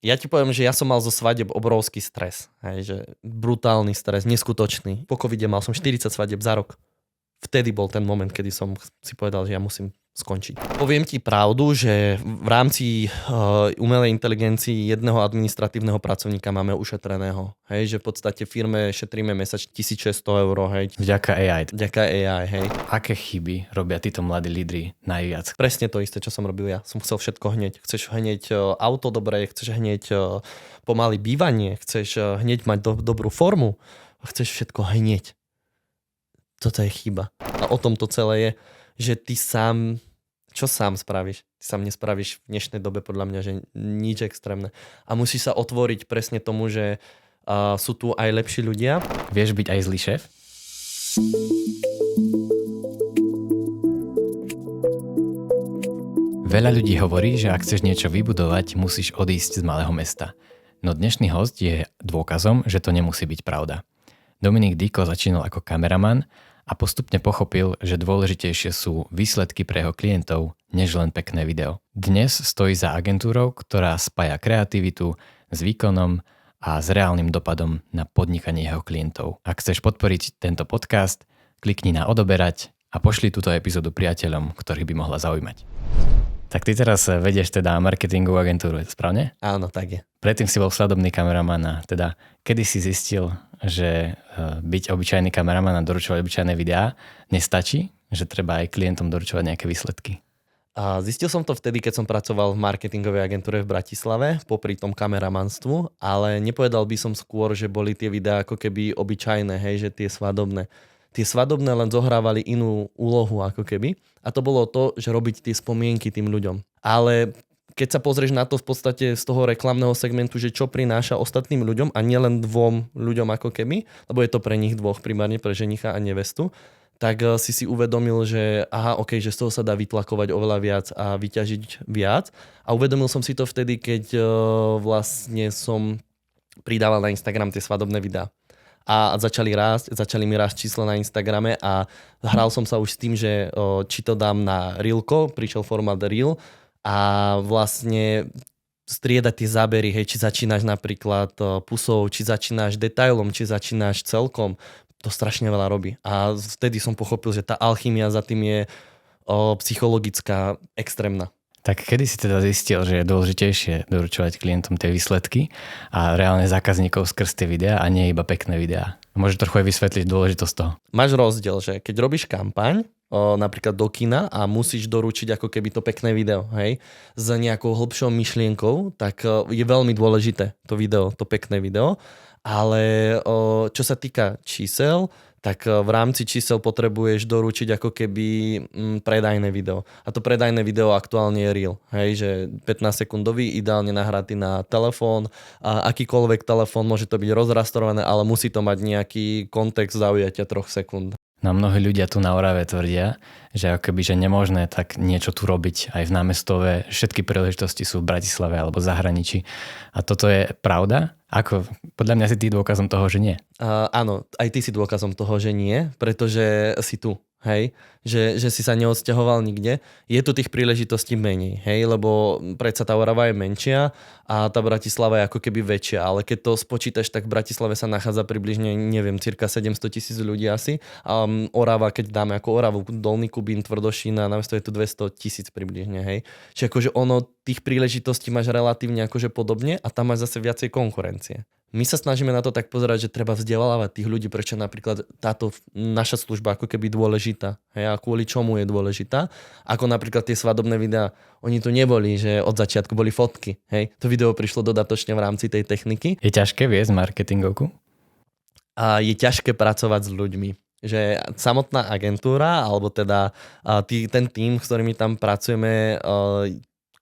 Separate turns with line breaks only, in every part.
Ja ti poviem, že ja som mal zo svadeb obrovský stres. Hej, že brutálny stres, neskutočný. Po covide mal som 40 svadeb za rok. Vtedy bol ten moment, kedy som si povedal, že ja musím skončiť. Poviem ti pravdu, že v rámci umelej inteligencii jedného administratívneho pracovníka máme ušetreného. Hej, že v podstate firme šetríme mesačne 1600 eur. Hej.
Vďaka AI.
Vďaka AI, hej.
Aké chyby robia títo mladí lídri najviac?
Presne to isté, čo som robil ja. Som chcel všetko hneď. Chceš hneď auto dobré, chceš hneď pomaly bývanie, chceš hneď mať dobrú formu, chceš všetko hneď. Toto je chyba. A o tom to celé je, že ty sám, čo sám spravíš? Ty sám nespravíš v dnešnej dobe podľa mňa, že nič extrémne. A musíš sa otvoriť presne tomu, že sú tu aj lepší ľudia.
Vieš byť aj zlý šéf? Veľa ľudí hovorí, že ak chceš niečo vybudovať, musíš odísť z malého mesta. No dnešný host je dôkazom, že to nemusí byť pravda. Dominik Diko začínal ako kameraman a postupne pochopil, že dôležitejšie sú výsledky pre jeho klientov, než len pekné video. Dnes stojí za agentúrou, ktorá spája kreativitu s výkonom a s reálnym dopadom na podnikanie jeho klientov. Ak chceš podporiť tento podcast, klikni na odoberať a pošli túto epizódu priateľom, ktorých by mohla zaujímať. Tak ty teraz vedieš teda marketingovú agentúru, je to správne?
Áno, tak je.
Predtým si bol svadobný kameraman a teda kedy si zistil, že byť obyčajný kameraman a doručovať obyčajné videá nestačí, že treba aj klientom doručovať nejaké výsledky?
A zistil som to vtedy, keď som pracoval v marketingovej agentúre v Bratislave, popri tom kameramanstvu, ale nepovedal by som skôr, že boli tie videá ako keby obyčajné, hej, že tie svadobné. Tie svadobné len zohrávali inú úlohu ako keby. A to bolo to, že robiť tie spomienky tým ľuďom. Ale keď sa pozrieš na to v podstate z toho reklamného segmentu, že čo prináša ostatným ľuďom a nielen dvom ľuďom ako keby, lebo je to pre nich dvoch, primárne pre ženicha a nevestu, tak si uvedomil, že aha, okay, že z toho sa dá vytlakovať oveľa viac a vyťažiť viac. A uvedomil som si to vtedy, keď vlastne som pridával na Instagram tie svadobné videá. A začali mi rásť čísla na Instagrame a hral som sa už s tým, že či to dám na Reelko, prišiel formát Reel a vlastne striedať tie zábery, hej, či začínaš napríklad pusou, či začínaš detailom, či začínaš celkom, to strašne veľa robí. A vtedy som pochopil, že tá alchymia za tým je psychologická, extrémna.
Tak kedy si teda zistil, že je dôležitejšie doručovať klientom tie výsledky a reálne zákazníkov skrz tie videá a nie iba pekné videá? Môžeš trochu aj vysvetliť dôležitosť toho?
Máš rozdiel, že keď robíš kampaň, napríklad do kina a musíš doručiť ako keby to pekné video, hej, s nejakou hlbšou myšlienkou, tak je veľmi dôležité to video, to pekné video. Ale čo sa týka čísel, tak v rámci čísel potrebuješ doručiť ako keby predajné video. A to predajné video aktuálne je Reel. Hej, že 15-sekundový, ideálne nahratý na telefón. A akýkoľvek telefón, môže to byť rozrastrované, ale musí to mať nejaký kontext zaujatia 3 sekúnd.
No mnohí ľudia tu na Orave tvrdia, že ako keby, že nemožné tak niečo tu robiť aj v námestove. Všetky príležitosti sú v Bratislave alebo v zahraničí. A toto je pravda? Ako? Podľa mňa si ty dôkazom toho, že nie.
Áno, aj ty si dôkazom toho, že nie, pretože si tu. Hej, že si sa neodsťahoval nikde. Je tu tých príležitostí menej, hej, lebo predsa tá Orava je menšia a tá Bratislava je ako keby väčšia, ale keď to spočítaš, tak v Bratislave sa nachádza približne, neviem, cirka 700,000 ľudí asi a Orava, keď dáme ako Oravu, Dolný Kubín, Tvrdošín, na mesto je tu 200,000 približne, hej. Čiže akože ono, tých príležitostí máš relatívne akože podobne a tam máš zase viacej konkurencie. My sa snažíme na to tak pozerať, že treba vzdelávať tých ľudí, prečo napríklad táto naša služba ako keby dôležitá. Hej, a kvôli čomu je dôležitá. Ako napríklad tie svadobné videá, oni tu neboli, že od začiatku boli fotky. Hej, to video prišlo dodatočne v rámci tej techniky.
Je ťažké viesť marketingovku?
A je ťažké pracovať s ľuďmi. Že samotná agentúra, alebo teda ten tím, s ktorými tam pracujeme,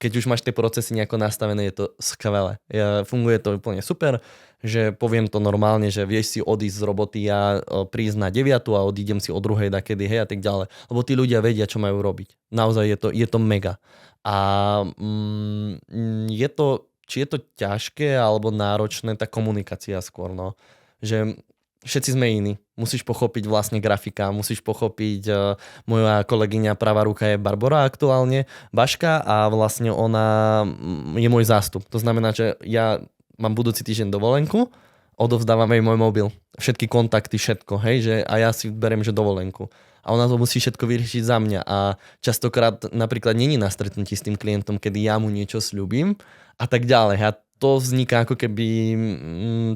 keď už máš tie procesy nejako nastavené, je to skvelé. Funguje to úplne super, že poviem to normálne, že vieš si odísť z roboty a prísť na 9 a odídem si o 2 dakedy, hej, a tak ďalej. Lebo tí ľudia vedia, čo majú robiť. Naozaj je to mega. A či je to ťažké alebo náročné, tá komunikácia skôr, no. Že všetci sme iní. Musíš pochopiť vlastne grafika, musíš pochopiť, moja kolegyňa pravá ruka je Barbora aktuálne, Baška a vlastne ona je môj zástup. To znamená, že ja mám budúci týždeň dovolenku, odovzdávam jej môj mobil, všetky kontakty, všetko, hej, že a ja si beriem, že dovolenku. A ona to musí všetko vyriešiť za mňa a častokrát napríklad není na stretnutí s tým klientom, kedy ja mu niečo sľubím a tak ďalej. A to vzniká ako keby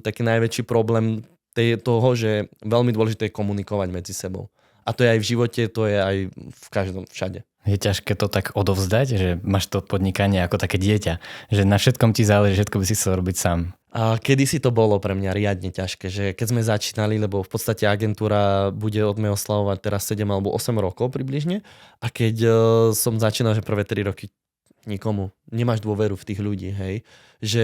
taký najväčší problém toho, že veľmi dôležité je komunikovať medzi sebou. A to je aj v živote, to je aj v každom, všade.
Je ťažké to tak odovzdať, že máš to podnikanie ako také dieťa, že na všetkom ti záleží, všetko by si chcel robiť sám.
A kedysi to bolo pre mňa riadne ťažké, že keď sme začínali, lebo v podstate agentúra bude od mňa oslavovať teraz 7 alebo 8 rokov približne a keď som začínal, že prvé 3 roky nikomu, nemáš dôveru v tých ľudí, hej. Že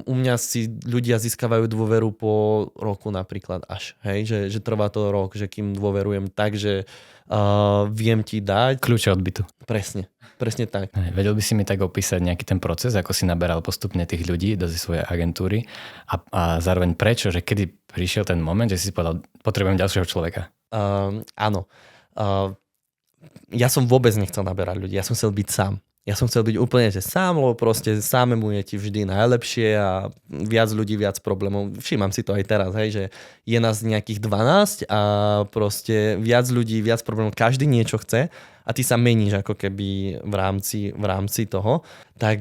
u mňa si ľudia získavajú dôveru po roku napríklad až, hej. Že trvá to rok, že kým dôverujem tak, že viem ti dať...
Kľúče od bytu.
Presne tak.
Vedel by si mi tak opísať nejaký ten proces, ako si naberal postupne tých ľudí do svojej agentúry a zároveň prečo, že kedy prišiel ten moment, že si povedal, potrebujem ďalšieho človeka?
Áno. Ja som vôbec nechcel naberať ľudí, ja som chcel byť sám. Ja som chcel byť úplne že sám, lebo proste samému je ti vždy najlepšie a viac ľudí, viac problémov. Všímam si to aj teraz, hej, že je nás nejakých 12 a proste viac ľudí, viac problémov. Každý niečo chce a ty sa meníš ako keby v rámci toho. Tak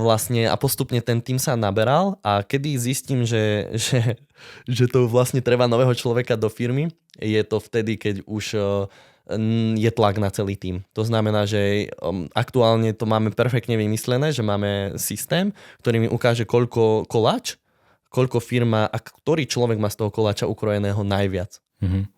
vlastne a postupne ten tým sa naberal a kedy zistím, že to vlastne treba nového človeka do firmy, je to vtedy, keď už... je tlak na celý tím. To znamená, že aktuálne to máme perfektne vymyslené, že máme systém, ktorý mi ukáže koľko firma a ktorý človek má z toho koláča ukrojeného najviac.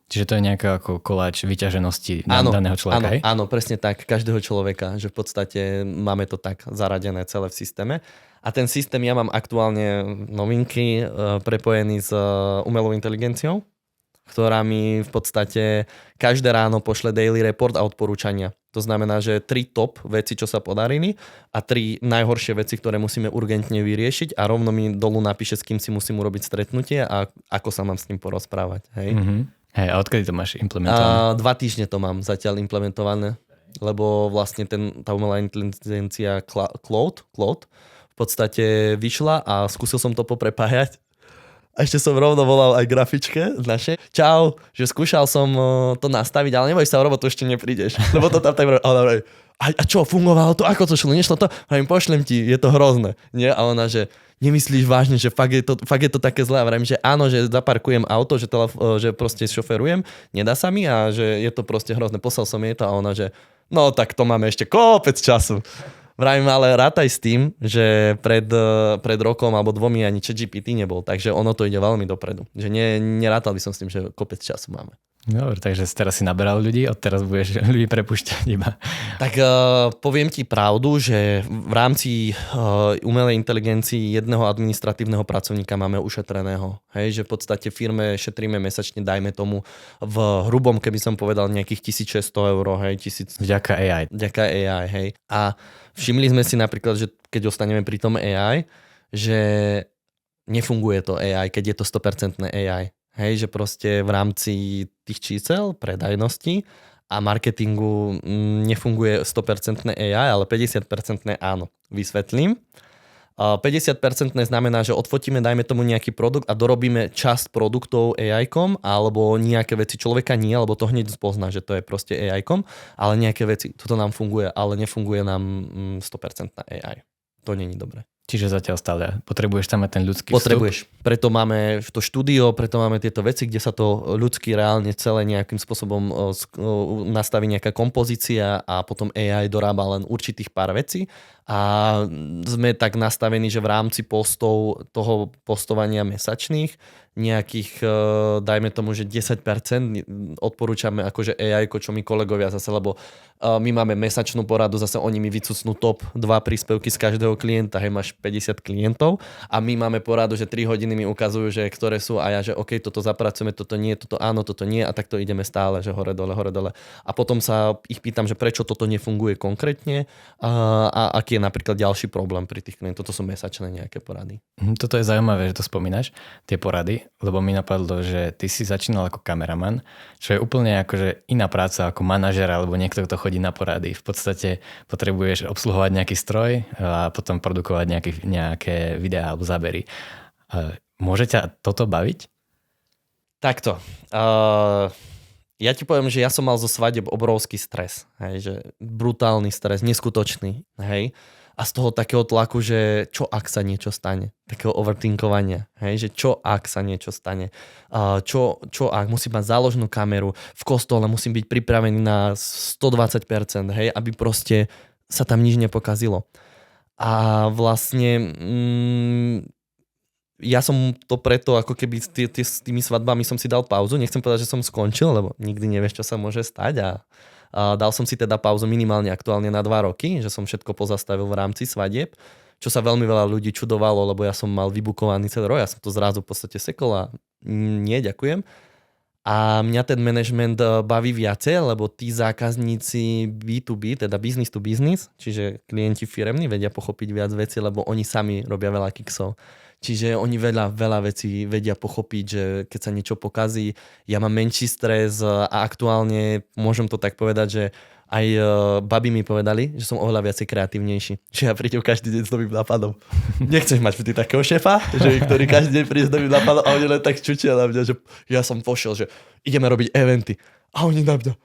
Čiže to je nejaká ako koláč vyťaženosti daného človeka, hej?
Áno, presne tak, každého človeka, že v podstate máme to tak zaradené celé v systéme. A ten systém ja mám aktuálne novinky prepojený s umelou inteligenciou, ktorá mi v podstate každé ráno pošle daily report a odporúčania. To znamená, že 3 top veci, čo sa podarili a 3 najhoršie veci, ktoré musíme urgentne vyriešiť a rovno mi dolu napíše, s kým si musím urobiť stretnutie a ako sa mám s ním porozprávať. Hej,
Hej, a odkedy to máš implementované?
2 týždne to mám zatiaľ implementované, lebo vlastne tá umelá inteligencia Claude v podstate vyšla a skúsil som to poprepájať. A ešte som rovno volal aj grafičke našej. Čau, že skúšal som to nastaviť, ale neboj sa, o robotu ešte neprídeš. Lebo to tam tak a čo, fungovalo to? Ako to šlo? Nešlo to? Vravím, pošlem ti, je to hrozné. Nie? A ona, že nemyslíš vážne, že fakt je to také zlé. A vravím, že áno, že zaparkujem auto, že proste šoferujem, nedá sa mi a že je to proste hrozné. Poslal som jej to a ona, že no tak to máme ešte kopec času. Vravím, ale rátaj s tým, že pred rokom alebo 2 ani ChatGPT nebol, takže ono to ide veľmi dopredu. Že nerátal by som s tým, že kopec času máme.
Dobre, takže teraz si naberal ľudí, odteraz budeš ľudí prepúšťať iba.
Tak poviem ti pravdu, že v rámci umelej inteligencii jedného administratívneho pracovníka máme ušetreného. Hej, že v podstate firme šetríme mesačne, dajme tomu v hrubom, keby som povedal nejakých 1600 eur, hej, 1000.
Vďaka AI.
Vďaka AI, hej. A všimli sme si napríklad, že keď ostaneme pri tom AI, že nefunguje to AI, keď je to 100% AI. Hej, že proste v rámci tých čísel, predajnosti a marketingu nefunguje 100% AI, ale 50% áno. Vysvetlím. 50% znamená, že odfotíme, dajme tomu nejaký produkt a dorobíme časť produktov AI-kom alebo nejaké veci človeka nie, alebo to hneď spozná, že to je proste AI-kom, ale nejaké veci, toto nám funguje, ale nefunguje nám 100% AI. To nie je dobré.
Čiže zatiaľ stále potrebuješ tam mať ten ľudský
Potrebuješ. Vstup. Preto máme to štúdio, preto máme tieto veci, kde sa to ľudsky reálne celé nejakým spôsobom nastaví nejaká kompozícia a potom AI dorába len určitých pár vecí. A sme tak nastavení, že v rámci postov toho postovania mesačných nejakých, dajme tomu, že 10% odporúčame akože AI, čo my kolegovia zase, lebo my máme mesačnú poradu, zase oni mi vycucnú top 2 príspevky z každého klienta, hej, máš 50 klientov a my máme poradu, že 3 hodiny mi ukazujú, že ktoré sú a ja, že OK, toto zapracujeme, toto nie, toto áno, toto nie a takto ideme stále, že hore dole. A potom sa ich pýtam, že prečo toto nefunguje konkrétne a aký je napríklad ďalší problém pri tých klientoch, toto sú mesačné nejaké porady.
Toto je zaujímavé, že to spomínaš, tie porady. lebo mi napadlo, že ty si začínal ako kameraman, čo je úplne akože iná práca ako manažer alebo niekto, kto chodí na porady. V podstate potrebuješ obsluhovať nejaký stroj a potom produkovať nejaké videá alebo zábery. Môže ťa toto baviť?
Takto. Ja ti poviem, že ja som mal zo svadieb obrovský stres. Hej, že brutálny stres, neskutočný. Hej. A z toho takého tlaku, že čo ak sa niečo stane? Takého overthinkovania. Hej, že čo ak sa niečo stane? Čo ak musím mať záložnú kameru v kostole, musím byť pripravený na 120%, hej, aby proste sa tam nič nepokazilo. A vlastne ja som to preto, ako keby s tými svadbami som si dal pauzu. Nechcem povedať, že som skončil, lebo nikdy nevieš, čo sa môže stať a dal som si teda pauzu minimálne aktuálne na 2 roky, že som všetko pozastavil v rámci svadieb, čo sa veľmi veľa ľudí čudovalo, lebo ja som mal vybukovaný celý rok, ja som to zrazu v podstate sekol a nie, ďakujem. A mňa ten management baví viacej, lebo tí zákazníci B2B, teda business to business, čiže klienti firemní vedia pochopiť viac veci, lebo oni sami robia veľa kiksov. Čiže oni veľa vecí vedia pochopiť, že keď sa niečo pokazí, ja mám menší stres a aktuálne môžem to tak povedať, že aj babi mi povedali, že som oveľa viacej kreatívnejší. Že ja prídem každý deň s novým nápadom. Nechceš mať vždy takého šéfa, že ktorý každý deň príde s novým nápadom a oni len tak čučia na mňa, že ja som pošiel, že ideme robiť eventy. A oni na mňa,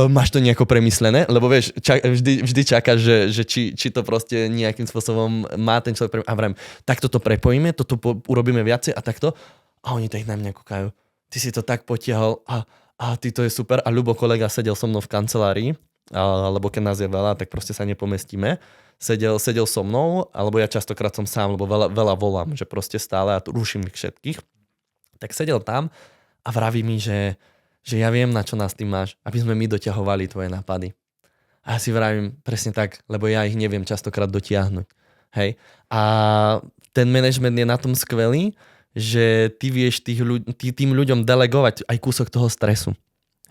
máš to nejako premyslené? Lebo vieš, vždy čakáš, že či to proste nejakým spôsobom má ten človek a vrem, takto to prepojíme, toto urobíme viacej a takto. A oni tak na mňa kúkajú. Ty si to tak potiahol a ty to je super. A Ľubo kolega sedel so mnou v kancelárii, lebo keď nás je veľa, tak proste sa nepomestíme. Sedel so mnou, alebo ja častokrát som sám, lebo veľa volám, že proste stále a tu ruším ich všetkých. Tak sedel tam a vraví mi, že ja viem, na čo nás ty máš, aby sme my doťahovali tvoje nápady. A ja si vravím presne tak, lebo ja ich neviem častokrát dotiahnuť. Hej? A ten management je na tom skvelý, že ty vieš tým ľuďom delegovať aj kúsok toho stresu.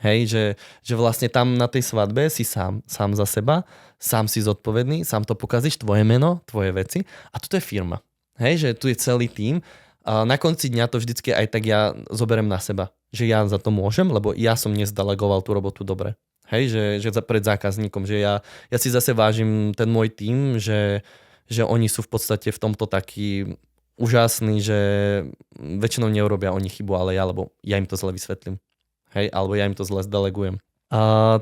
Hej? Že vlastne tam na tej svadbe si sám za seba, sám si zodpovedný, sám to pokazíš, tvoje meno, tvoje veci. A toto je firma. Hej? Že tu je celý tím. A na konci dňa to vždycky aj tak ja zoberiem na seba. Že ja za to môžem, lebo ja som nezdelegoval tú robotu dobre. Hej, že pred zákazníkom, že ja si zase vážim ten môj tím, že oni sú v podstate v tomto takí úžasní, že väčšinou neurobia oni chybu, ale lebo ja im to zle vysvetlím. Hej, alebo ja im to zle zdelegujem.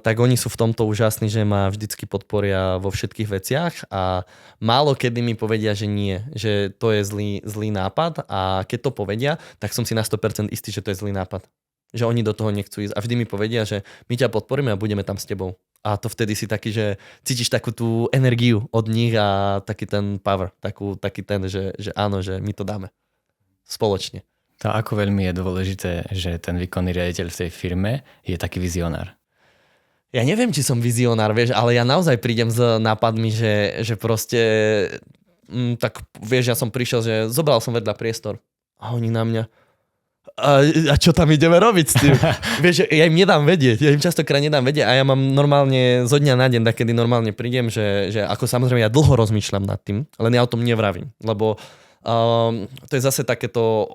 Tak oni sú v tomto úžasní, že ma vždycky podporia vo všetkých veciach a málo kedy mi povedia, že nie, že to je zlý nápad a keď to povedia, tak som si na 100% istý, že to je zlý nápad. Že oni do toho nechcú ísť a vždy mi povedia, že my ťa podporíme a budeme tam s tebou. A to vtedy si taký, že cítiš takú tú energiu od nich a taký ten power, taký ten, že áno, že my to dáme spoločne.
To ako veľmi je dôležité, že ten výkonný riaditeľ v tej firme je taký vizionár.
Ja neviem, či som vizionár, vieš, ale ja naozaj prídem s nápadmi, že proste tak vieš, ja som prišiel, že zobral som vedľa priestor a oni na mňa a čo tam ideme robiť s tým? Vieš, ja im nedám vedieť, ja im častokrát nedám vedieť a ja mám normálne zo dňa na deň, takedy normálne prídem, že ako samozrejme ja dlho rozmýšľam nad tým, len ja o tom nevravím, lebo to je zase takéto,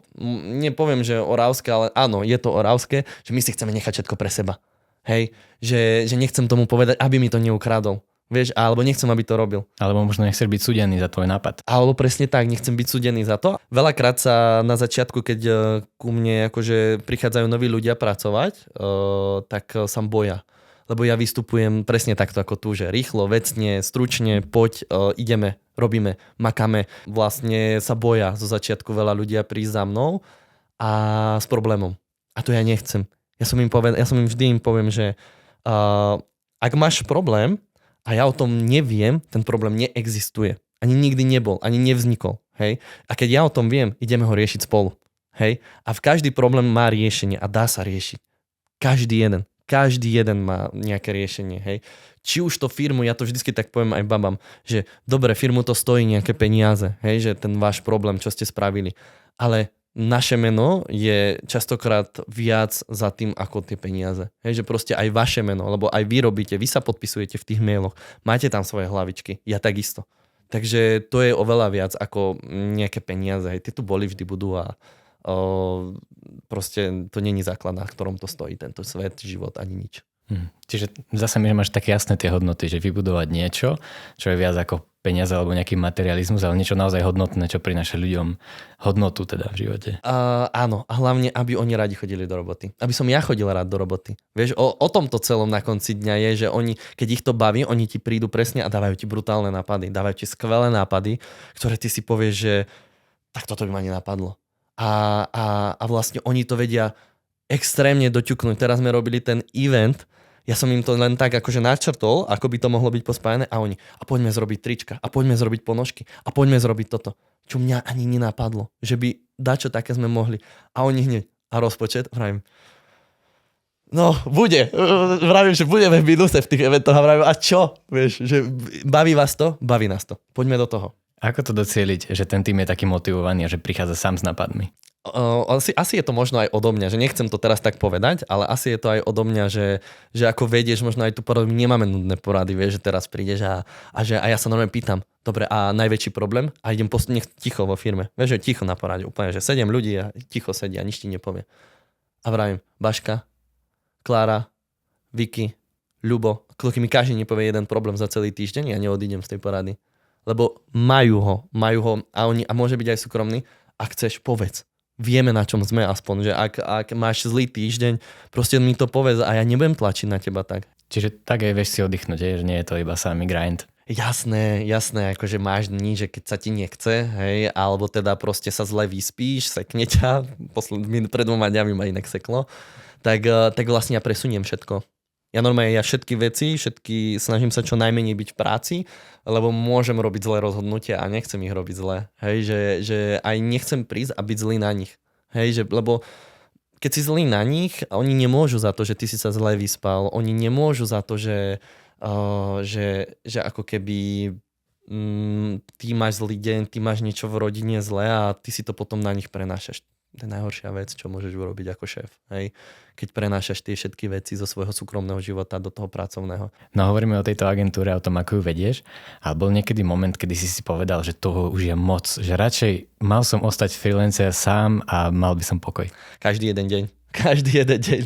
nepoviem, že orávské, ale áno, je to orávské, že my si chceme nechať všetko pre seba. Hej, že nechcem tomu povedať, aby mi to neukradol. Vieš, alebo nechcem, aby to robil.
Alebo možno nechceš byť súdený za tvoj nápad.
Alebo presne tak, nechcem byť súdený za to. Veľakrát sa na začiatku, keď ku mne akože prichádzajú noví ľudia pracovať, tak sa boja. Lebo ja vystupujem presne takto ako tu, že rýchlo, vecne, stručne, poď, ideme, robíme, makáme. Vlastne sa boja zo začiatku veľa ľudia prísť za mnou a s problémom. A to ja nechcem. Ja som im vždy poviem, že ak máš problém a ja o tom neviem, ten problém neexistuje. Ani nikdy nebol, ani nevznikol. Hej? A keď ja o tom viem, ideme ho riešiť spolu. Hej? A v každý problém má riešenie a dá sa riešiť. Každý jeden má nejaké riešenie. Hej? Či už to firmu, ja to vždycky tak poviem aj babám, že dobre, firmu to stojí nejaké peniaze, hej? Že ten váš problém, čo ste spravili. Ale naše meno je častokrát viac za tým, ako tie peniaze. Hej, že proste aj vaše meno, lebo aj vy robíte, vy sa podpisujete v tých mailoch, máte tam svoje hlavičky, ja takisto. Takže to je oveľa viac ako nejaké peniaze. Hej, tie tu boli, vždy budú a proste to není základ, na ktorom to stojí, tento svet, život ani nič.
Čiže zase mi, že máš také jasné tie hodnoty, že vybudovať niečo, čo je viac ako peniaze alebo nejaký materializmus, ale niečo naozaj hodnotné, čo prináša ľuďom hodnotu teda v živote.
Áno, a hlavne, aby oni radi chodili do roboty. Aby som ja chodil rád do roboty. Vieš, o tomto celom na konci dňa je, že oni, keď ich to baví, oni ti prídu presne a dávajú ti brutálne nápady, dávajú ti skvelé nápady, ktoré ty si povieš, že tak toto by ma nenapadlo. A vlastne oni to vedia extrémne doťuknúť. Teraz sme robili ten event, ja som im to len tak akože načrtol, ako by to mohlo byť pospájane a oni, a poďme zrobiť trička, a poďme zrobiť ponožky, a poďme zrobiť toto. Čo mňa ani nenapadlo, že by dačo také sme mohli. A oni hneď, a rozpočet, vravím, no bude, vravím, že budeme v minuse v tých eventoch a vravím, a čo? Vieš, že baví vás to? Baví nás to. Poďme do toho.
Ako to docieliť, že ten tým je taký motivovaný a že prichádza sám s nápadmi?
Asi je to možno aj odo mňa, že nechcem to teraz tak povedať, ale asi je to aj odo mňa, že ako vedieš, možno aj tu poradu, my nemáme nudné porady, vieš, že teraz prídeš a ja sa normálne pýtam, dobre, a najväčší problém? A idem nech ticho vo firme, vieš, že ticho na porade, úplne, že 7 ľudí a ticho sedia, nič ti nepovie. A vravím, Baška, Klára, Vicky, Ľubo, kľúky mi každý nepovie jeden problém za celý týždeň, ja neodídem z tej porady. Lebo majú ho a môže byť aj súkromný, ak chceš, povedz. Vieme, na čom sme aspoň, že ak máš zlý týždeň, proste mi to povedz a ja nebudem tlačiť na teba tak.
Čiže tak aj vieš si oddychnúť, že nie je to iba samý grind.
Jasné, akože máš dní, že keď sa ti nechce, hej, alebo teda proste sa zle vyspíš, sekne ťa, pred 2 dňami ma inak seklo, tak vlastne ja presuniem všetko. Ja normálne, všetky veci, snažím sa čo najmenej byť v práci, lebo môžem robiť zlé rozhodnutia a nechcem ich robiť zlé. Hej, že aj nechcem prísť a byť zlý na nich. Hej, lebo keď si zlý na nich, oni nemôžu za to, že ty si sa zle vyspal, oni nemôžu za to, že ako keby ty máš zlý deň, ty máš niečo v rodine zlé a ty si to potom na nich prenášaš. To je najhoršia vec, čo môžeš urobiť ako šéf. Hej? Keď prenášaš tie všetky veci zo svojho súkromného života do toho pracovného.
No hovoríme o tejto agentúre, o tom, ako ju vedieš. Ale bol niekedy moment, kedy si povedal, že toho už je moc. Že radšej mal som ostať freelancer sám a mal by som pokoj.
Každý jeden deň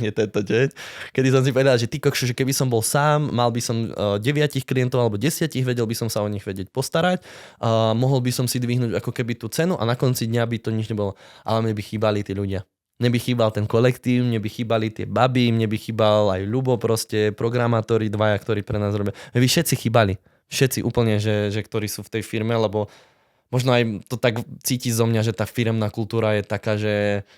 je tento deň. Kedy som si povedal, že ty kokšo, že keby som bol sám, mal by som 9 klientov alebo 10, vedel by som sa o nich vedieť postarať, mohol by som si dvihnúť ako keby tú cenu a na konci dňa by to nič nebolo. Ale mne by chýbali tí ľudia. Mne by chýbal ten kolektív, mne by chýbali tie baby, mne by chýbal aj Ľubo proste, programátori dvaja, ktorí pre nás robia. Mne by všetci chýbali. Všetci úplne, že ktorí sú v tej firme, lebo možno aj to tak cíti zo mňa, že tá firemná kultúra je taká, že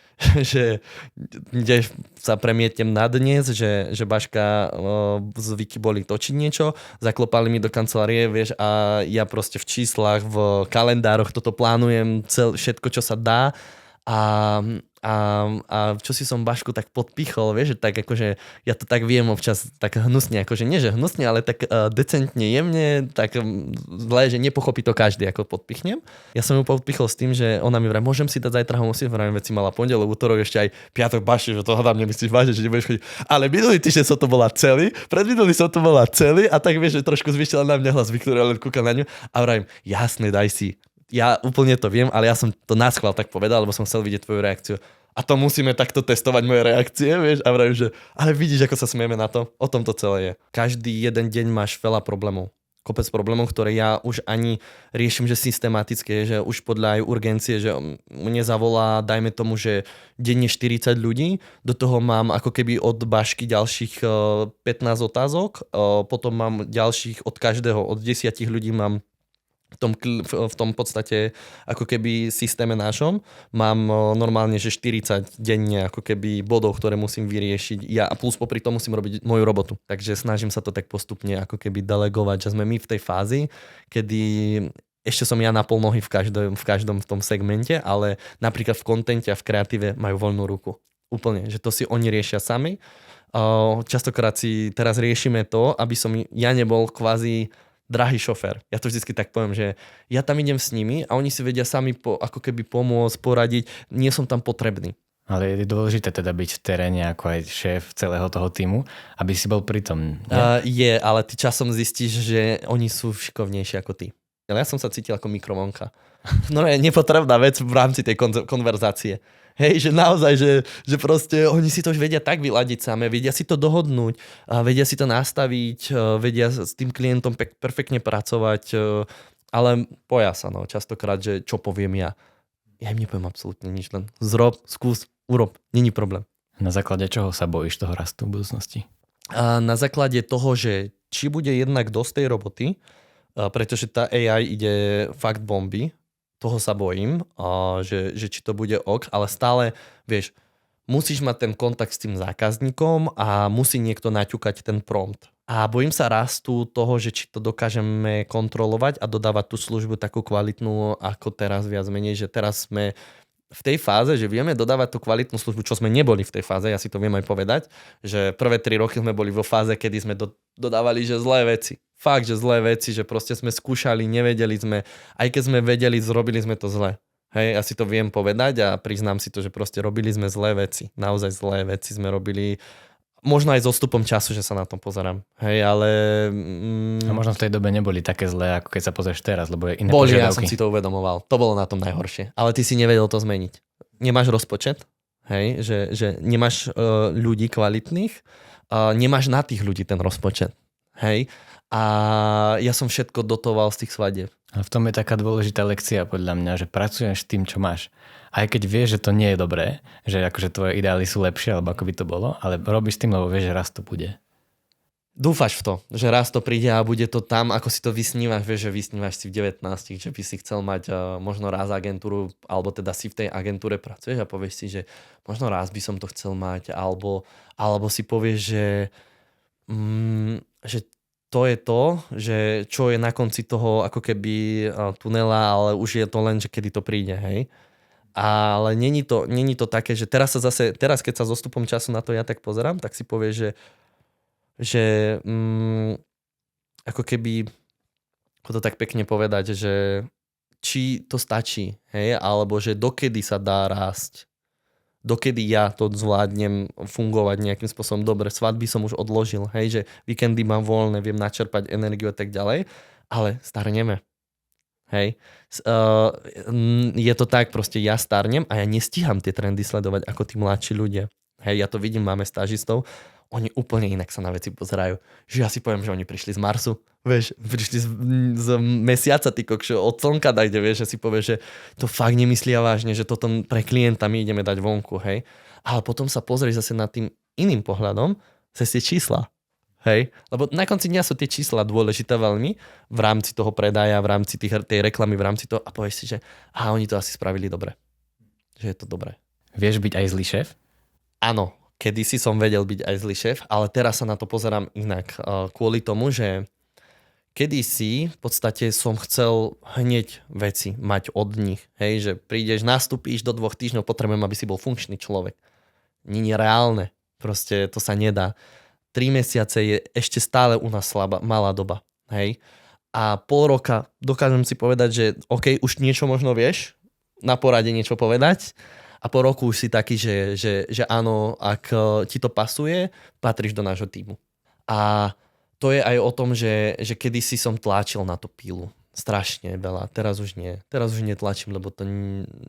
kde sa premietnem na dnes, že Baška z Viki boli točiť niečo, zaklopali mi do kancelárie, vieš, a ja proste v číslach, v kalendároch toto plánujem, všetko, čo sa dá a čo si som Bašku tak podpichol, vieš, že tak akože ja to tak viem občas tak hnusne, akože nie že hnusne, ale tak decentne, jemne, tak zle, že nepochopí to každý, ako podpichnem. Ja som ju podpichol s tým, že ona mi vraj, môžem si dať zajtra ho musím, vraj, veci mala pondelok, útorok, ešte aj piatok, Baši, že to hádam, nemyslíš vážne, že nebudeš chodiť. Ale minulý týždeň som to bola celý, predminulý som to bola celý a tak vieš, že trošku zvyštila na mňa hlas, Viktória len kúka na ňu a vrajím, jasné, daj si. Ja úplne to viem, ale ja som to naschvál tak povedal, lebo som chcel vidieť tvoju reakciu. A to musíme takto testovať moje reakcie, vieš, a vravím, že ale vidíš, ako sa smieme na to? O tom to celé je. Každý jeden deň máš veľa problémov. Kopec problémov, ktoré ja už ani riešim, že systematicky, že už podľa aj urgencie, že mne zavolá, dajme tomu, že denne 40 ľudí, do toho mám ako keby od Bašky ďalších 15 otázok, potom mám ďalších od každého, od 10 ľudí mám v tom podstate ako keby systéme našom mám normálne, že 40 denne ako keby bodov, ktoré musím vyriešiť ja a plus popri tom musím robiť moju robotu. Takže snažím sa to tak postupne ako keby delegovať, že sme my v tej fázi, kedy ešte som ja na pol nohy v každom v tom segmente, ale napríklad v kontente a v kreatíve majú voľnú ruku. Úplne, že to si oni riešia sami. Častokrát si teraz riešime to, aby som ja nebol kvázi drahý šofér. Ja to vždycky tak poviem, že ja tam idem s nimi a oni si vedia sami ako keby pomôcť, poradiť. Nie som tam potrebný.
Ale je dôležité teda byť v teréne ako aj šéf celého toho týmu, aby si bol pri tom.
Je, ale ty časom zistíš, že oni sú šikovnejší ako ty. Ale ja som sa cítil ako mikrovlnka. No je nepotrebná vec v rámci tej konverzácie. Hej, že naozaj, že proste oni si to už vedia tak vyladiť same, vedia si to dohodnúť, a vedia si to nastaviť, vedia s tým klientom perfektne pracovať, ale boja sa, no, častokrát, že čo poviem ja. Ja im nepoviem absolútne nič, len zrob, skús, urob, není problém.
Na základe čoho sa bojíš toho rastu v budúcnosti?
A na základe toho, že či bude jednak dosť tej roboty, pretože tá AI ide fakt bomby, toho sa bojím, že či to bude ok, ale stále, vieš, musíš mať ten kontakt s tým zákazníkom a musí niekto naťukať ten prompt. A bojím sa rastu toho, že či to dokážeme kontrolovať a dodávať tú službu takú kvalitnú, ako teraz viac menej, že teraz sme v tej fáze, že vieme dodávať tú kvalitnú službu, čo sme neboli v tej fáze, ja si to viem aj povedať, že prvé 3 roky sme boli vo fáze, kedy sme dodávali, že zlé veci. Fakt, že zlé veci, že proste sme skúšali, nevedeli sme, aj keď sme vedeli, zrobili sme to zle. Hej, ja si to viem povedať a priznám si to, že proste robili sme zlé veci. Naozaj zlé veci sme robili. Možno aj s odstupom času, že sa na tom pozerám. Hej, ale...
A možno v tej dobe neboli také zlé, ako keď sa pozrieš teraz, lebo je iné
boli,
požiadavky.
Ja som si to uvedomoval. To bolo na tom najhoršie. Ale ty si nevedel to zmeniť. Nemáš rozpočet, hej, že nemáš ľudí kvalitných, nemáš na tých ľudí ten rozpočet. Hej. A ja som všetko dotoval z tých svadieb.
A v tom je taká dôležitá lekcia podľa mňa, že pracuješ s tým, čo máš. Aj keď vieš, že to nie je dobré, že akože tvoje ideály sú lepšie, alebo ako by to bolo, ale robíš s tým, lebo vieš, že raz to bude.
Dúfaš v to, že raz to príde a bude to tam, ako si to vysnívaš, vieš, že vysnívaš si v 19, že by si chcel mať možno raz agentúru, alebo teda si v tej agentúre pracuješ a povieš si, že možno raz by som to chcel mať, alebo si povieš, že to je to, že čo je na konci toho ako keby tunela, ale už je to len, že kedy to príde, hej. Ale není to také, že teraz keď sa s odstupom času na to ja tak pozerám, tak si povieš, že ako keby, ako to tak pekne povedať, že či to stačí, hej, alebo že dokedy sa dá rásť, dokedy ja to zvládnem fungovať nejakým spôsobom dobre. Svadby som už odložil, hej, že víkendy mám voľné, viem načerpať energiu a tak ďalej, ale starneme. Hej. Je to tak, proste ja starnem a ja nestíham tie trendy sledovať ako tí mladší ľudia. Hej, ja to vidím, máme stážistov, oni úplne inak sa na veci pozerajú. Že ja si poviem, že oni prišli z Marsu, vieš, prišli z mesiaca, ty kokšo, od slnka dajde, vieš, že si povieš, že to fakt nemyslia vážne, že toto pre klienta my ideme dať vonku, hej. Ale potom sa pozrieš zase nad tým iným pohľadom, cez tie čísla. Hej, lebo na konci dňa sú tie čísla dôležité veľmi v rámci toho predaja, v rámci tej reklamy, v rámci toho a povieš si, že oni to asi spravili dobre. Že je to dobré.
Vieš byť aj zlý šéf?
Áno, kedysi som vedel byť aj zlý šéf, ale teraz sa na to pozerám inak. Kvôli tomu, že kedysi v podstate som chcel hneď veci mať od nich. Hej, že prídeš, nastúpíš, do 2 týždňov potrebujem, aby si bol funkčný človek. Nie je reálne. Proste to sa nedá. 3 mesiace je ešte stále u nás malá doba. Hej? A pol roka dokážem si povedať, že OK, už niečo možno vieš, na porade niečo povedať a po roku už si taký, že áno, ak ti to pasuje, patríš do nášho týmu. A to je aj o tom, že kedysi som tlačil na to pílu. Strašne veľa. Teraz už nie. Teraz už netlačím, lebo to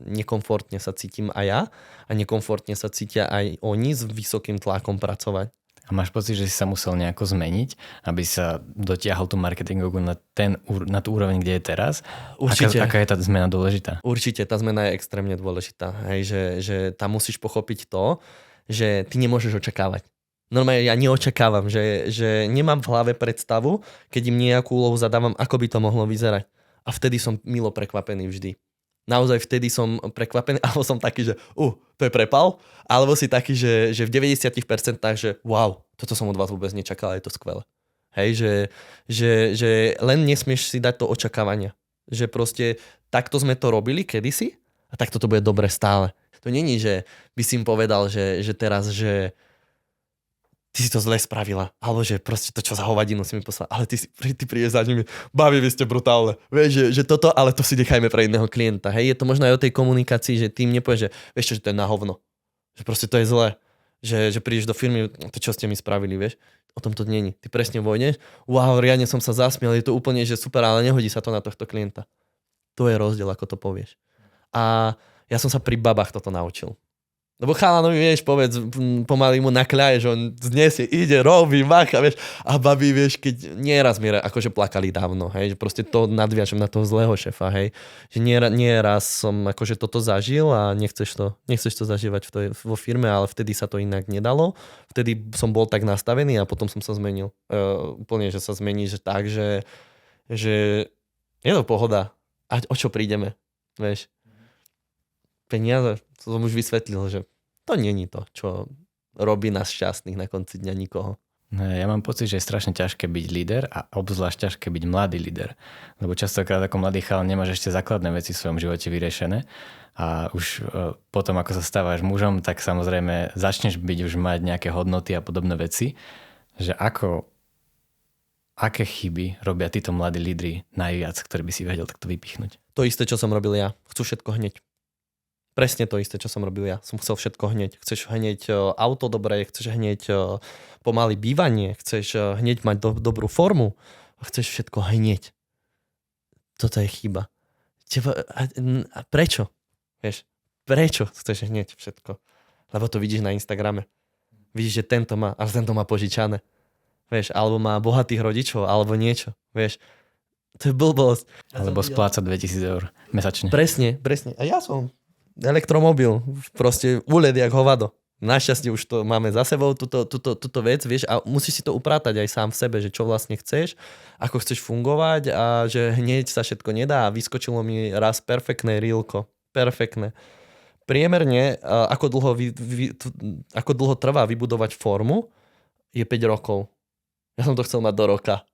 nekomfortne sa cítim aj ja a nekomfortne sa cítia aj oni s vysokým tlakom pracovať.
A máš pocit, že si sa musel nejako zmeniť, aby sa dotiahol tú marketingovú na tú úroveň, kde je teraz?
Určite.
Aká je tá zmena dôležitá?
Určite, tá zmena je extrémne dôležitá. Hej, že tam musíš pochopiť to, že ty nemôžeš očakávať. Normálne ja neočakávam, že nemám v hlave predstavu, keď im nejakú úlohu zadávam, ako by to mohlo vyzerať. A vtedy som milo prekvapený vždy. Naozaj vtedy som prekvapený, alebo som taký, že to je prepal, alebo si taký, že v 90%, že wow, toto som od vás vôbec nečakal, je to skvelé. Hej, že len nesmieš si dať to očakávania. Že proste takto sme to robili kedysi a takto to bude dobre stále. To není, že by si im povedal, že teraz, že ty si to zle spravila, alebo že proste to, čo za hovadinu si mi poslal, ale ty prídeš za nimi, baví, vy ste brutálne. Vieš, že toto, ale to si nechajme pre iného klienta. Hej, je to možno aj o tej komunikácii, že ty im nepovieš, že vieš čo, že to je na hovno. Že proste to je zle. Že prídeš do firmy, to čo ste mi spravili, vieš. O tom to není. Ty presne vojdeš, wow, riadne som sa zasmiel, je to úplne, že super, ale nehodí sa to na tohto klienta. To je rozdiel, ako to povieš. A ja som sa pri babách toto naučil. Lebo chalanovi, vieš, povedz, pomaly mu nakľaje, že on znesie, ide, robí, mácha, vieš. A babi, vieš, keď nieraz mi akože plakali dávno, hej, že proste to nadviažem na toho zlého šefa, hej. Že nieraz som akože toto zažil a nechceš to zažívať vo firme, ale vtedy sa to inak nedalo. Vtedy som bol tak nastavený a potom som sa zmenil. Úplne, že sa zmení, že tak, že je to pohoda. A o čo prídeme, vieš. Peniaze, to som už vysvetlil, že to není to, čo robí nás šťastných na konci dňa nikoho.
No, ja mám pocit, že je strašne ťažké byť líder a obzvlášť ťažké byť mladý líder. Lebo častokrát ako mladý chalan nemáš ešte základné veci v svojom živote vyriešené a už potom, ako sa stávaš mužom, tak samozrejme začneš už mať nejaké hodnoty a podobné veci, že aké chyby robia títo mladí lídri najviac, ktoré by si vedel takto vypichnúť?
To isté, čo som robil ja. Chcú všetko hneď. Presne to isté, čo som robil ja. Som chcel všetko hneď. Chceš hneď auto dobré, chceš hneď pomaly bývanie, chceš hneď mať dobrú formu, chceš všetko hneď. Toto je chyba. Prečo? Vieš, prečo chceš hneď všetko? Lebo to vidíš na Instagrame. Vidíš, že tento má, ale tento má požičané. Vieš, alebo má bohatých rodičov, alebo niečo. Vieš, to je blbosť.
Alebo spláca 2000 eur mesačne.
Presne. A ja som elektromobil, proste úled jak hovado. Našťastie už to máme za sebou, túto vec, vieš, a musíš si to upratať aj sám v sebe, že čo vlastne chceš, ako chceš fungovať a že hneď sa všetko nedá a vyskočilo mi raz perfektné reelko. Perfektné. Priemerne, ako dlho trvá vybudovať formu, je 5 rokov. Ja som to chcel mať do roka.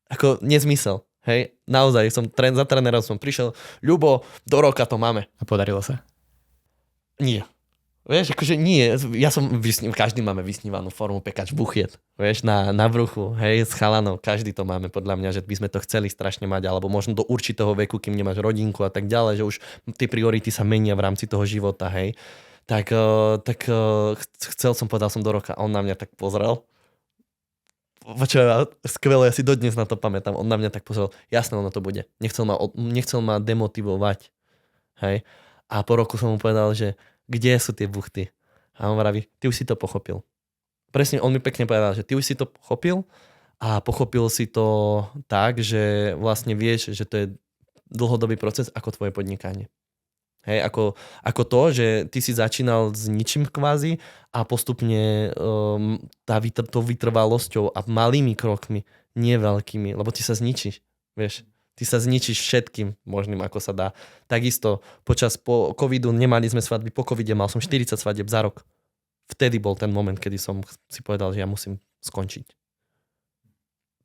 Ako nezmysel. Hej, naozaj, za trénerom som prišiel, Ľubo, do roka to máme.
A podarilo sa?
Nie. Vieš, akože nie. Každý máme vysnívanú formu pekač buchiet. Vieš, na bruchu, hej, s chalanou. Každý to máme, podľa mňa, že by sme to chceli strašne mať, alebo možno do určitého veku, kým nemáš rodinku a tak ďalej, že už tie priority sa menia v rámci toho života, hej. Tak chcel som, povedal som do roka a on na mňa tak pozrel. Skvelé, ja si dodnes na to pamätám. On na mňa tak pozrel, jasné, ono to bude. Nechcel ma demotivovať. Hej. A po roku som mu povedal, že kde sú tie buchty? A on vraví, ty už si to pochopil. Presne, on mi pekne povedal, že ty už si to pochopil a pochopil si to tak, že vlastne vieš, že to je dlhodobý proces ako tvoje podnikanie. Hej, ako to, že ty si začínal s ničím kvázi a postupne tou vytrvalosťou a malými krokmi, nie veľkými, lebo ty sa zničíš, vieš. Ty sa zničíš všetkým možným, ako sa dá. Takisto po covidu nemali sme svadby, po covide mal som 40 svadieb za rok. Vtedy bol ten moment, kedy som si povedal, že ja musím skončiť.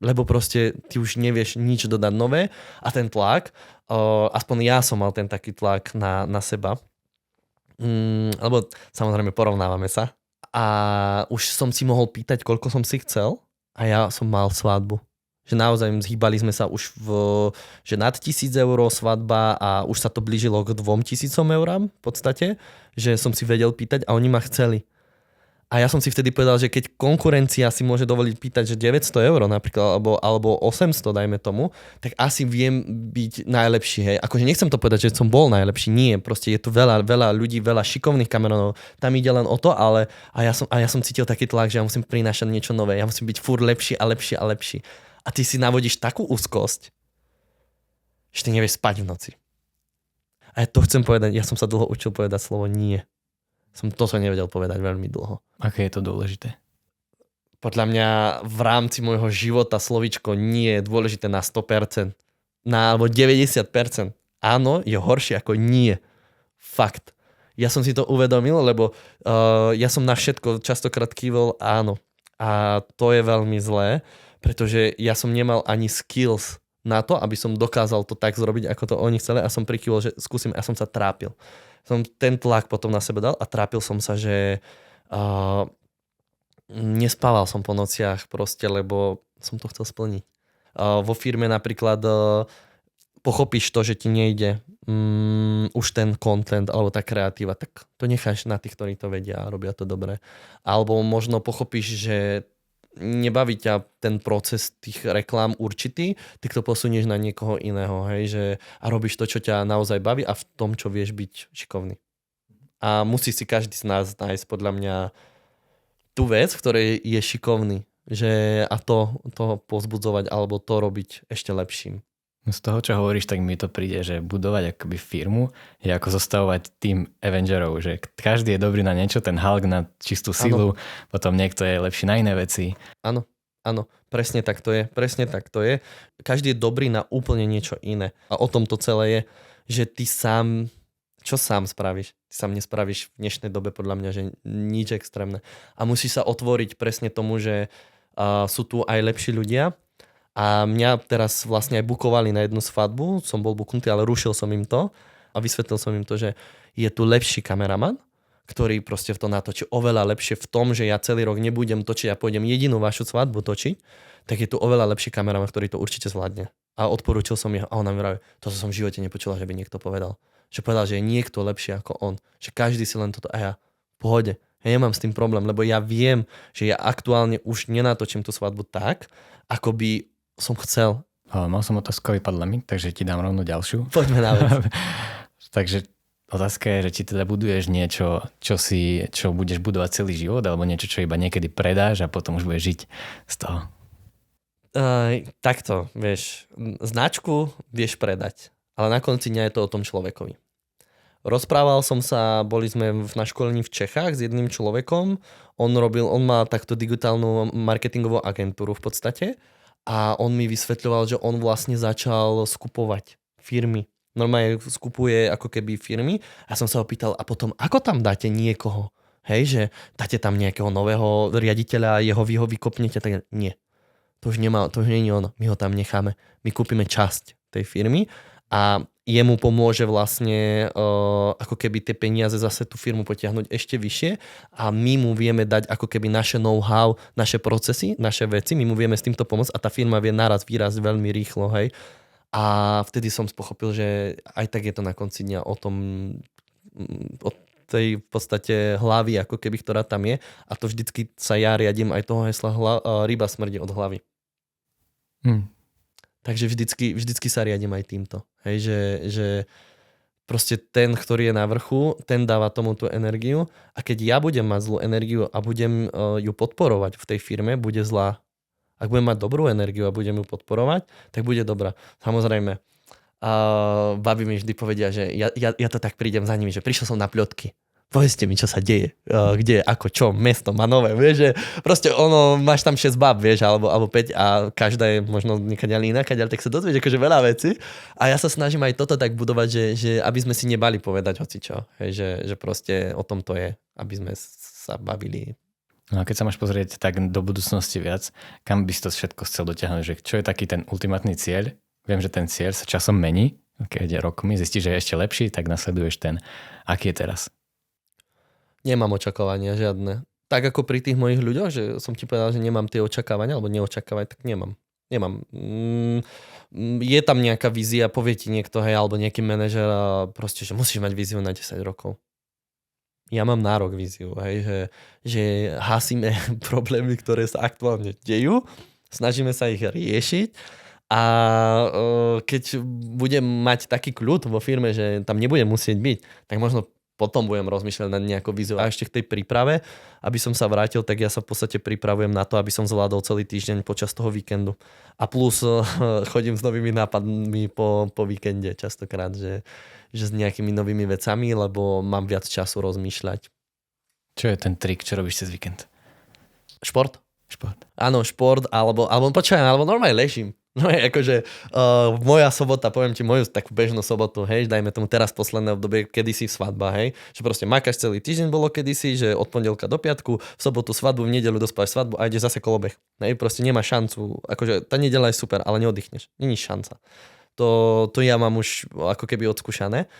Lebo proste ty už nevieš nič dodať nové a ten tlak, aspoň ja som mal ten taký tlak na seba, lebo samozrejme porovnávame sa a už som si mohol pýtať, koľko som si chcel a ja som mal svadbu. Že naozaj zhýbali sme sa už že nad 1000 eur svadba a už sa to blížilo k 2000 eurám v podstate, že som si vedel pýtať a oni ma chceli. A ja som si vtedy povedal, že keď konkurencia si môže dovoliť pýtať, že 900 eur napríklad, alebo 800, dajme tomu, tak asi viem byť najlepší. Hej. Akože nechcem to povedať, že som bol najlepší. Nie, proste je tu veľa ľudí, veľa šikovných kameronov. Tam ide len o to, ale a ja som cítil taký tlak, že ja musím prinášať niečo nové. Ja musím byť furt lepší a lepší a lepší. A ty si navodíš takú úzkosť, že ty nevieš spať v noci. A ja to chcem povedať, ja som sa dlho učil povedať slovo nie. To som nevedel povedať veľmi dlho.
Aké je to dôležité?
Podľa mňa v rámci môjho života slovíčko nie je dôležité na 100%. Alebo 90%. Áno, je horšie ako nie. Fakt. Ja som si to uvedomil, lebo ja som na všetko častokrát kývol áno. A to je veľmi zlé, pretože ja som nemal ani skills na to, aby som dokázal to tak zrobiť, ako to oni chceli a som prikývol, že skúsim, ja som sa trápil. Som ten tlak potom na sebe dal a trápil som sa, že nespával som po nociach proste, lebo som to chcel splniť. Vo firme napríklad pochopíš to, že ti nejde už ten content alebo tá kreatíva, tak to necháš na tých, ktorí to vedia a robia to dobre. Alebo možno pochopíš, že nebaví ťa ten proces tých reklám určitý, ty to posunieš na niekoho iného, hej, že a robíš to, čo ťa naozaj baví a v tom, čo vieš byť šikovný. A musí si každý z nás nájsť podľa mňa tú vec, v ktorej je šikovný. Že a to pozbudzovať alebo to robiť ešte lepším.
Z toho, čo hovoríš, tak mi to príde, že budovať akoby firmu je ako zostavovať tým Avengerov, že každý je dobrý na niečo, ten Hulk na čistú silu, potom niekto je lepší na iné veci.
Áno, presne tak to je. Každý je dobrý na úplne niečo iné. A o tom to celé je, že ty sám, čo sám spravíš? Ty sám nespravíš v dnešnej dobe podľa mňa, že nič extrémne. A musíš sa otvoriť presne tomu, že sú tu aj lepší ľudia. A mňa teraz vlastne aj bukovali na jednu svadbu, som bol buknutý, ale rušil som im to a vysvetlil som im to, že je tu lepší kameraman, ktorý proste v to natočí oveľa lepšie v tom, že ja celý rok nebudem točiť a pôjdem jedinú vašu svadbu točiť, tak je tu oveľa lepší kameraman, ktorý to určite zvládne. A odporúčil som jeho a on nám vraví, to som v živote nepočula, že by niekto povedal. Že povedal, že je niekto lepší ako on. Že každý si len toto a ja v pohode. Ja nemám s tým problém, lebo ja viem, že ja aktuálne už nenatočím tú svadbu tak, ako by som chcel.
Mal som otázku, vypadla mi, takže ti dám rovno ďalšiu.
Poďme na vec.
Takže otázka je, že či teda buduješ niečo, čo budeš budovať celý život, alebo niečo, čo iba niekedy predáš a potom už budeš žiť z toho.
Takto, vieš, značku vieš predať, ale na konci dňa je to o tom človekovi. Rozprával som sa, boli sme na školení v Čechách s jedným človekom, on má takto digitálnu marketingovú agentúru v podstate a on mi vysvetľoval, že on vlastne začal skupovať firmy. Normálne skupuje ako keby firmy a som sa ho pýtal, a potom ako tam dáte niekoho? Hej, že dáte tam nejakého nového riaditeľa, vy ho vykopnete, tak nie. To už nie je ono, my ho tam necháme. My kúpime časť tej firmy a jemu pomôže vlastne ako keby tie peniaze zase tú firmu potiahnuť ešte vyššie a my mu vieme dať ako keby naše know-how, naše procesy, naše veci, my mu vieme s týmto pomôcť a tá firma vie naraz výrazť veľmi rýchlo, hej. A vtedy som pochopil, že aj tak je to na konci dňa o tom, o tej v podstate hlavy, ako keby, ktorá tam je a to vždycky sa ja riadím aj toho hesla ryba smrdí od hlavy. Takže vždycky sa riadím aj týmto. Hej, že proste ten, ktorý je na vrchu, ten dáva tomu tú energiu a keď ja budem mať zlú energiu a budem ju podporovať v tej firme, bude zlá. Ak budem mať dobrú energiu a budem ju podporovať, tak bude dobrá. Samozrejme, babi mi vždy povedia, že ja to tak prídem za nimi, že prišiel som na pľotky. Povedzte mi, čo sa deje, kde, ako, čo, mesto má nové, vieš, že proste máš tam 6 báb, vieš, alebo 5 a každá je možno nekaďal iná, tak sa dozvieš akože veľa vecí a ja sa snažím aj toto tak budovať, že aby sme si nebali povedať hocičo, že proste o tom to je, aby sme sa bavili.
No a keď sa máš pozrieť tak do budúcnosti viac, kam by si to všetko chcel dotiahnuť, že čo je taký ten ultimátny cieľ? Viem, že ten cieľ sa časom mení, keď rokmi zistíš, že je ešte lepší, tak nasleduješ ten, aký je teraz.
Nemám očakávania žiadne. Tak ako pri tých mojich ľuďoch, že som ti povedal, že nemám tie očakávania, alebo neočakávať, tak nemám. Je tam nejaká vízia, povie ti niekto, hej, alebo nejaký manažer a proste, že musíš mať víziu na 10 rokov. Ja mám na rok víziu, hej, že hasíme problémy, ktoré sa aktuálne dejú, snažíme sa ich riešiť a keď budem mať taký kľud vo firme, že tam nebudem musieť byť, tak možno potom budem rozmýšľať nad nejakou víziou. A ešte k tej príprave, aby som sa vrátil, tak ja sa v podstate pripravujem na to, aby som zvládol celý týždeň počas toho víkendu. A plus chodím s novými nápadmi po víkende častokrát, že s nejakými novými vecami, lebo mám viac času rozmýšľať.
Čo je ten trik, čo robíš cez víkend?
Šport. Áno, šport, alebo normálne ležím. No je akože moja sobota, poviem ti moju takú bežnú sobotu, hej, dajme tomu teraz posledné obdobie, kedysi svadba, hej, že proste makáš celý týždeň bolo kedysi, že od pondelka do piatku, v sobotu svadbu, v nedeľu dospávaš svadbu a ideš zase kolobeh. Hej, proste nemáš šancu, akože tá nedeľa je super, ale neoddychneš, není šanca. To ja mám už ako keby odskúšané.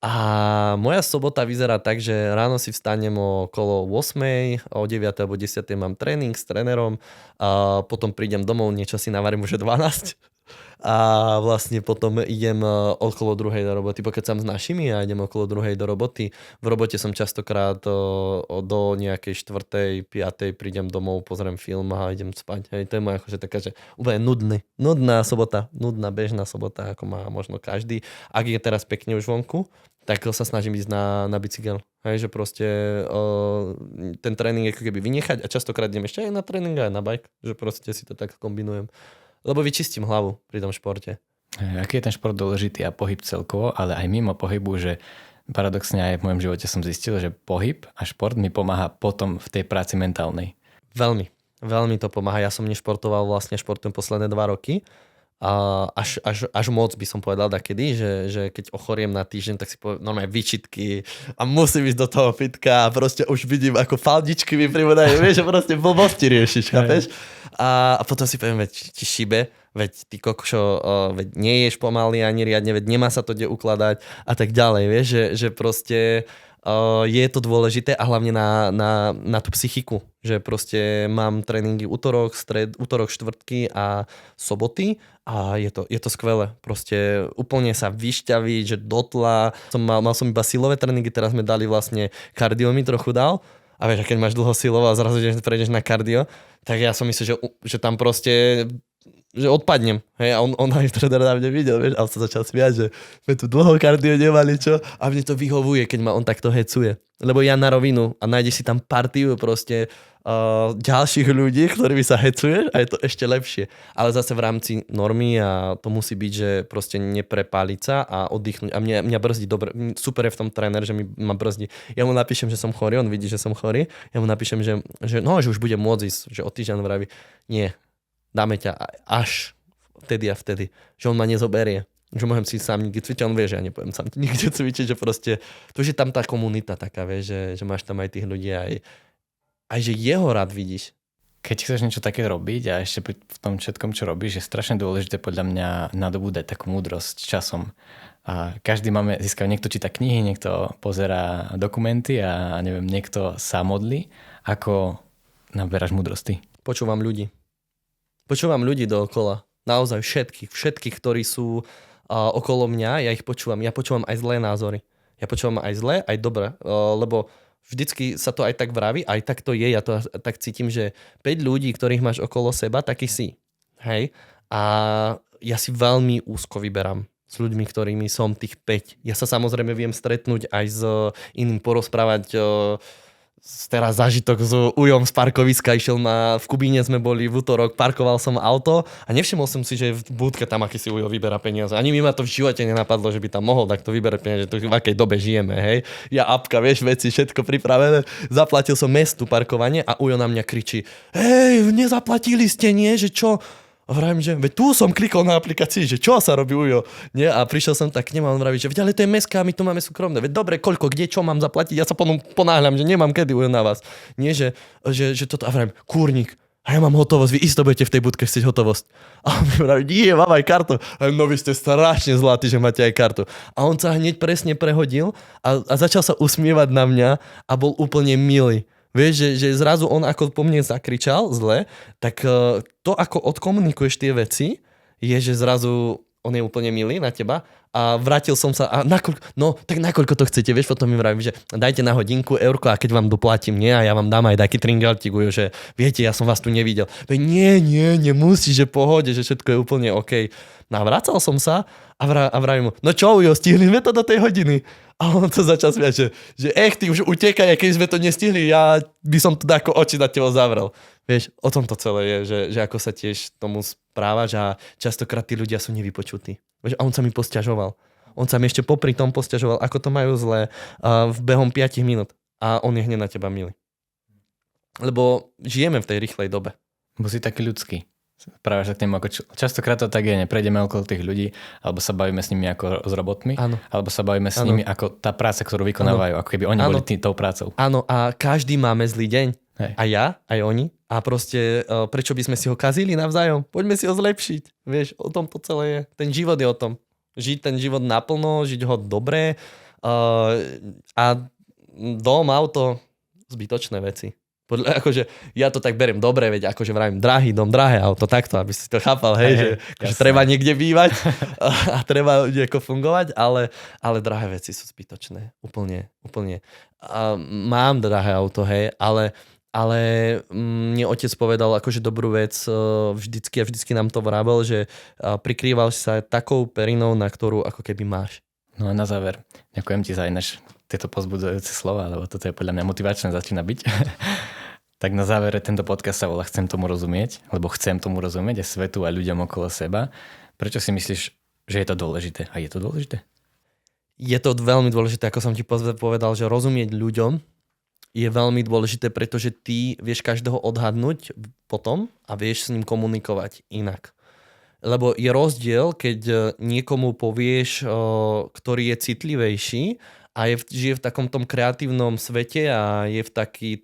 A moja sobota vyzerá tak, že ráno si vstanem okolo 8, o 9 alebo 10 mám tréning s trénerom a potom prídem domov, niečo si navarím už 12 a vlastne potom idem okolo 2:00 do roboty. Pokecam s našimi a idem okolo 2:00 do roboty. V robote som častokrát do nejakej 4:00, 5:00 prídem domov, pozriem film a idem spať. Hej, to je moja akože taká, že úplne nudná sobota, nudná bežná sobota, ako má možno každý. Ak je teraz pekne už vonku, tak sa snažím ísť na bicykel. Hej, že proste ten tréning ako keby vynechať a častokrát idem ešte aj na tréning aj na bike, že proste si to tak kombinujem. Lebo vyčistím hlavu pri tom športe.
Aký je ten šport dôležitý a pohyb celkovo, ale aj mimo pohybu, že paradoxne aj v mojom živote som zistil, že pohyb a šport mi pomáha potom v tej práci mentálnej.
Veľmi to pomáha. Ja som nešportoval, vlastne športujem posledné 2 roky. A až moc by som povedal takedy, že keď ochoriem na týždeň, tak si poviem normálne výčitky a musím ísť do toho fitka a proste už vidím, ako faldičky mi pribúdajú, vieš, že proste blbosti riešiš, chápeš? A potom si poviem, veď ti šibe, veď ty kokšo, veď nie ješ pomaly ani riadne, veď nemá sa to kde ukladať a tak ďalej, vieš, že proste je to dôležité a hlavne na tú psychiku, že proste mám tréningy útorok, štvrtky a soboty a je to skvelé. Proste úplne sa vyšťaviť, že dotla. Mal som iba silové tréningy, teraz sme dali vlastne kardio mi trochu dal a vieš, keď máš dlho silovo a zrazu prejdeš na kardio, tak ja som myslel, že tam proste že odpadnem. Hej, a on aj tréner na mne videl, vieš, a on sa začal smiať, že sme tu dlho kardio nemali, čo? A mne to vyhovuje, keď ma on takto hecuje. Lebo ja na rovinu a nájdeš si tam partiu proste ďalších ľudí, ktorými sa hecuješ a je to ešte lepšie. Ale zase v rámci normy a to musí byť, že proste neprepáliť sa a oddychnúť. A mňa brzdí dobre. Super je v tom tréner, že ma brzdí. Ja mu napíšem, že som chorý, on vidí, že som chorý. Ja mu napíšem, že už budem môcť ísť, že o týždeň vraví, nie, dáme ťa až vtedy a vtedy. Že on ma nezoberie. Že môžem si sám nikde cvičiť, on vie, že ja nepoviem sám nikde cvičiť, že proste, to, že tam tá komunita taká, vieš, že máš tam aj tých ľudí, aj že jeho rád vidíš.
Keď chceš niečo také robiť a ešte v tom všetkom, čo robíš, je strašne dôležité podľa mňa nadobúdať takú múdrosť časom. A každý získal, niekto číta knihy, niekto pozerá dokumenty a neviem, niekto sa modlí. Ako naberáš múdrosti?
Počúvam ľudí dookola. Naozaj všetkých, ktorí sú okolo mňa, ja ich počúvam. Ja počúvam aj zlé názory. Ja počúvam aj zlé, aj dobré. Lebo vždycky sa to aj tak vraví, aj tak to je. Ja to tak cítim, že 5 ľudí, ktorých máš okolo seba, taký si. Hej? A ja si veľmi úzko vyberám s ľuďmi, ktorými som tých 5. Ja sa samozrejme viem stretnúť aj s iným, porozprávať teraz zážitok s Ujom z parkoviska, v Kubíne sme boli v útorok, parkoval som auto a nevšimol som si, že v budke tam akýsi Ujo vyberá peniaze. Ani mi ma to v živote nenapadlo, že by tam mohol takto vyberať peniaze, že v akej dobe žijeme, hej. Ja apka, vieš, veci, všetko pripravené. Zaplatil som mestu parkovanie a Ujo na mňa kričí, hej, nezaplatili ste, nie, že čo? A vravím, že veď tu som klikol na aplikácii, že čo sa robí Ujo. Nie? A prišiel som tak k nemu a on vraví, že veď ale to je mestská, my tu máme súkromné. Veď dobre, koľko, kde, čo mám zaplatiť? Ja sa potom ponáhľam, že nemám kedy Ujo na vás. Nie, že toto. A vravím, kúrnik, a ja mám hotovosť, vy isto budete v tej budke chcieť hotovosť. A on mi vraví, nie, mám aj kartu. A no vy ste strašne zlatí, že máte aj kartu. A on sa hneď presne prehodil a začal sa usmievať na mňa a bol úplne milý. Vieš, že zrazu on ako po mne zakričal zle, tak to, ako odkomunikuješ tie veci, je, že zrazu on je úplne milý na teba a vrátil som sa a nakoľko to chcete, vieš, potom mi vravím, že dajte na hodinku eurko a keď vám doplatím, nie, a ja vám dám aj taký tringeltík, že viete, ja som vás tu nevidel. Nie, nemusíš, že pohode, že všetko je úplne OK. No a vracal som sa a vravím mu, no čo, Ujo, stihli sme to do tej hodiny? A on to začal smiať, že ty už utekaj, keď sme to nestihli, ja by som to ako oči na teba zavrel. Vieš, o tom to celé je, že ako sa tiež tomu správaš a častokrát tí ľudia sú nevypočutí. Vieš, a on sa mi posťažoval. On sa mi ešte popri tom posťažoval, ako to majú zle v behom 5 minút. A on je hneď na teba milý. Lebo žijeme v tej rýchlej dobe.
Bo si taký ľudský. Práve že tým, ako častokrát to tak je, neprejdeme okolo tých ľudí, alebo sa bavíme s nimi ako s robotmi,
áno.
Alebo sa bavíme s nimi ako tá práca, ktorú vykonávajú, ako keby oni boli tou prácou.
Áno, a každý máme zlý deň.
Hej.
A ja, aj oni. A proste, prečo by sme si ho kazili navzájom? Poďme si ho zlepšiť. Vieš, o tom to celé je. Ten život je o tom. Žiť ten život naplno, žiť ho dobre. A dom, auto, zbytočné veci. Akože ja to tak beriem dobre, veď akože vravím drahý dom, drahé auto, takto, aby si to chápal, hej, že akože treba niekde bývať a treba nejako fungovať, ale drahé veci sú zbytočné. Úplne. A mám drahé auto, hej, ale mne otec povedal akože dobrú vec vždycky nám to vravel, že prikrýval sa takou perinou, na ktorú ako keby máš.
No a na záver, ďakujem ti za ináč tieto pozbudzujúce slova, lebo toto je podľa mňa motivačné začína byť. Tak na závere tento podcast sa volá Chcem tomu rozumieť, lebo chcem tomu rozumieť aj svetu a ľuďom okolo seba. Prečo si myslíš, že je to dôležité? A je to dôležité?
Je to veľmi dôležité, ako som ti povedal, že rozumieť ľuďom je veľmi dôležité, pretože ty vieš každého odhadnúť potom a vieš s ním komunikovať inak. Lebo je rozdiel, keď niekomu povieš, ktorý je citlivejší a žije v takom tom kreatívnom svete a je v taký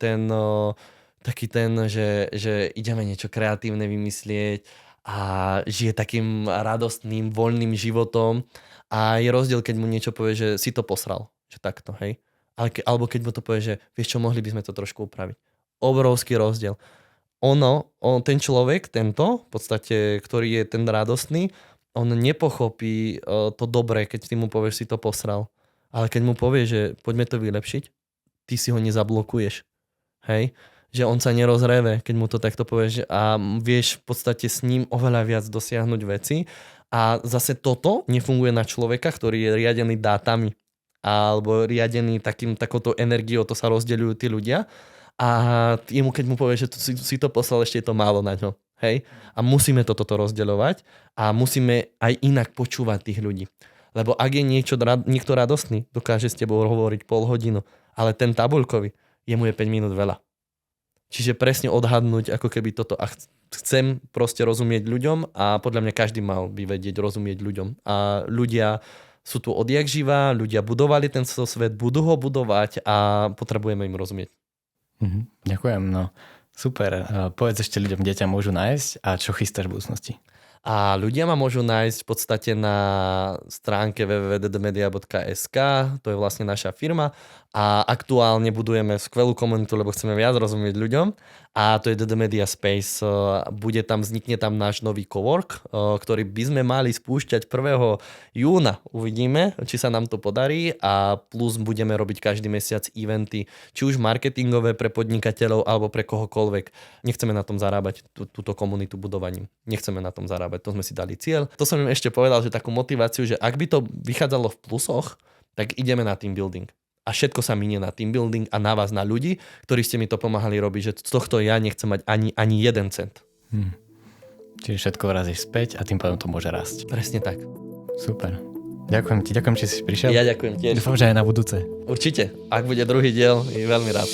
ten, že ideme niečo kreatívne vymyslieť a žije takým radostným, voľným životom a je rozdiel, keď mu niečo povie, že si to posral, že takto, hej. Alebo keď mu to povie, že vieš čo, mohli by sme to trošku upraviť. Obrovský rozdiel. Ten človek, v podstate, ktorý je ten radostný, on nepochopí to dobré, keď ty mu povieš, si to posral. Ale keď mu povieš, že poďme to vylepšiť, ty si ho nezablokuješ. Hej? Že on sa nerozreve, keď mu to takto povieš a vieš v podstate s ním oveľa viac dosiahnuť veci. A zase toto nefunguje na človeka, ktorý je riadený dátami alebo riadený takouto energiou, to sa rozdeľujú tí ľudia. A jemu, keď mu povieš, že si to poslal, ešte je to málo na ňo. Hej? A musíme toto rozdeľovať a musíme aj inak počúvať tých ľudí. Lebo ak je niekto radostný, dokáže s tebou hovoriť pol hodinu, ale ten tabuľkový, jemu je 5 minút veľa. Čiže presne odhadnúť ako keby toto. A chcem proste rozumieť ľuďom a podľa mňa každý mal by vedieť rozumieť ľuďom. A ľudia sú tu odjak živá, ľudia budovali ten svet, budú ho budovať a potrebujeme im rozumieť.
Ďakujem, no super. Povedz ešte ľuďom, kde ťa môžu nájsť a čo chystáš v budúcnosti.
A ľudia ma môžu nájsť v podstate na stránke www.ddmedia.sk, to je vlastne naša firma a aktuálne budujeme skvelú komunitu, lebo chceme viac rozumieť ľuďom a to je DD Media Space. Vznikne tam náš nový cowork, ktorý by sme mali spúšťať 1. júna. Uvidíme, či sa nám to podarí a plus budeme robiť každý mesiac eventy, či už marketingové pre podnikateľov alebo pre kohokoľvek. Nechceme na tom zarábať túto komunitu budovaním. Nechceme na tom zarábať, to sme si dali cieľ. To som im ešte povedal, že takú motiváciu, že ak by to vychádzalo v plusoch, tak ideme na team building. A všetko sa minie na team building a na vás, na ľudí, ktorí ste mi to pomáhali robiť, že z tohto ja nechcem mať ani 1 cent.
Čiže všetko vrazíš späť a tým pádom to môže rásť.
Presne tak.
Super. Ďakujem ti, že si prišiel.
Ja ďakujem tiež.
Dúfam, že aj na budúce.
Určite. Ak bude druhý diel, je veľmi rád.